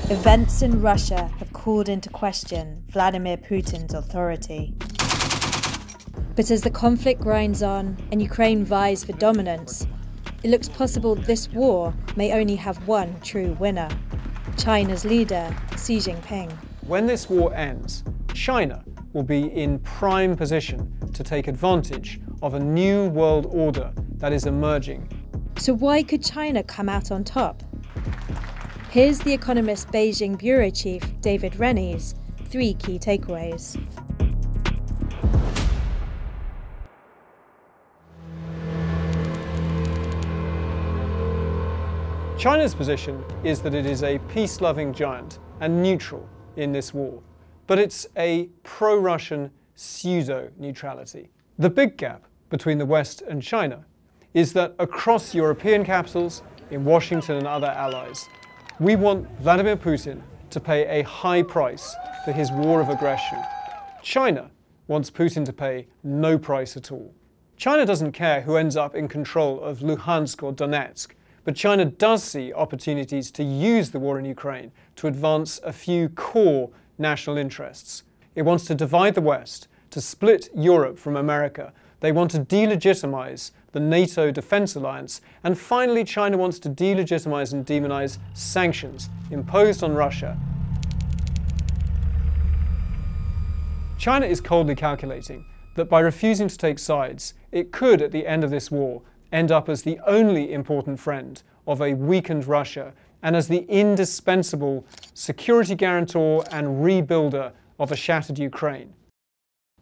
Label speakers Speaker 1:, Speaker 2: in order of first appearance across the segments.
Speaker 1: Events in Russia have called into question Vladimir Putin's authority. But as the conflict grinds on and Ukraine vies for dominance, it looks possible this war may only have one true winner: China's leader, Xi Jinping.
Speaker 2: When this war ends, China will be in prime position to take advantage of a new world order that is emerging.
Speaker 1: So why could China come out on top? Here's the Economist Beijing bureau chief David Rennie's 3 key takeaways.
Speaker 2: China's position is that it is a peace-loving giant and neutral in this war, but it's a pro-Russian pseudo-neutrality. The big gap between the West and China is that across European capitals, in Washington and other allies, we want Vladimir Putin to pay a high price for his war of aggression. China wants Putin to pay no price at all. China doesn't care who ends up in control of Luhansk or Donetsk, but China does see opportunities to use the war in Ukraine to advance a few core national interests. It wants to divide the West, to split Europe from America. They want to delegitimize the NATO defense alliance. And finally, China wants to delegitimize and demonize sanctions imposed on Russia. China is coldly calculating that by refusing to take sides, it could, at the end of this war, end up as the only important friend of a weakened Russia and as the indispensable security guarantor and rebuilder of a shattered Ukraine.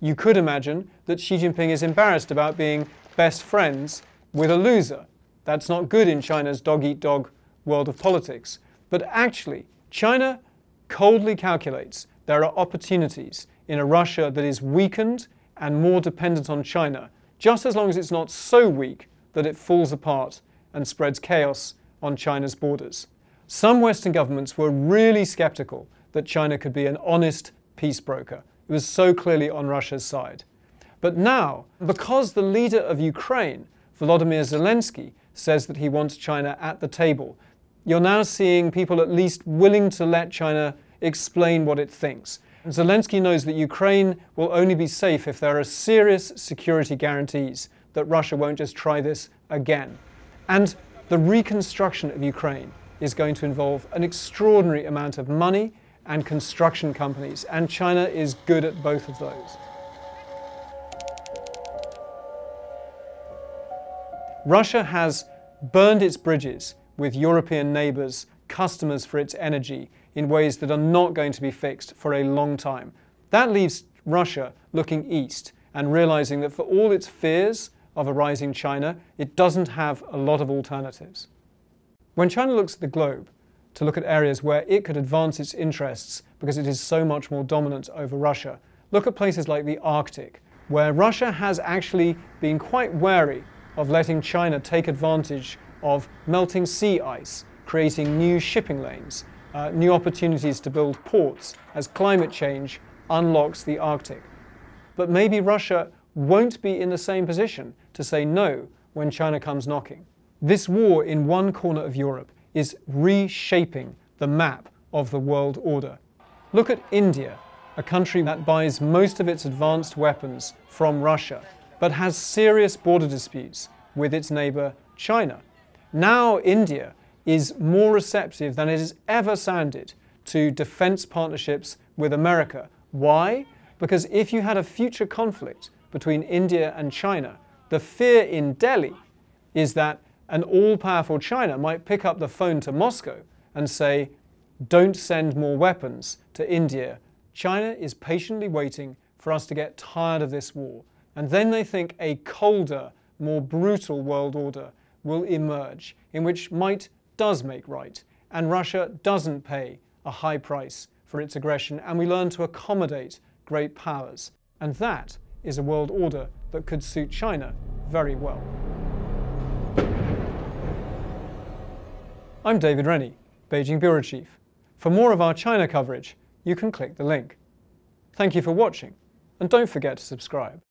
Speaker 2: You could imagine that Xi Jinping is embarrassed about being best friends with a loser. That's not good in China's dog-eat-dog world of politics. But actually, China coldly calculates there are opportunities in a Russia that is weakened and more dependent on China, just as long as it's not so weak that it falls apart and spreads chaos on China's borders. Some Western governments were really skeptical that China could be an honest peace broker. It was so clearly on Russia's side. But now, because the leader of Ukraine, Vladimir Zelensky, says that he wants China at the table, you're now seeing people at least willing to let China explain what it thinks. And Zelensky knows that Ukraine will only be safe if there are serious security guarantees that Russia won't just try this again. And the reconstruction of Ukraine is going to involve an extraordinary amount of money and construction companies, and China is good at both of those. Russia has burned its bridges with European neighbours, customers for its energy, in ways that are not going to be fixed for a long time. That leaves Russia looking east and realising that for all its fears of a rising China, it doesn't have a lot of alternatives. When China looks at the globe to look at areas where it could advance its interests because it is so much more dominant over Russia, look at places like the Arctic, where Russia has actually been quite wary of letting China take advantage of melting sea ice, creating new shipping lanes, new opportunities to build ports as climate change unlocks the Arctic. But maybe Russia won't be in the same position to say no when China comes knocking. This war in one corner of Europe is reshaping the map of the world order. Look at India, a country that buys most of its advanced weapons from Russia, but has serious border disputes with its neighbour China. Now India is more receptive than it has ever sounded to defence partnerships with America. Why? Because if you had a future conflict between India and China, the fear in Delhi is that an all-powerful China might pick up the phone to Moscow and say, don't send more weapons to India. China is patiently waiting for us to get tired of this war. And then they think a colder, more brutal world order will emerge, in which might does make right, and Russia doesn't pay a high price for its aggression, and we learn to accommodate great powers. And that is a world order that could suit China very well. I'm David Rennie, Beijing Bureau Chief. For more of our China coverage, you can click the link. Thank you for watching, and don't forget to subscribe.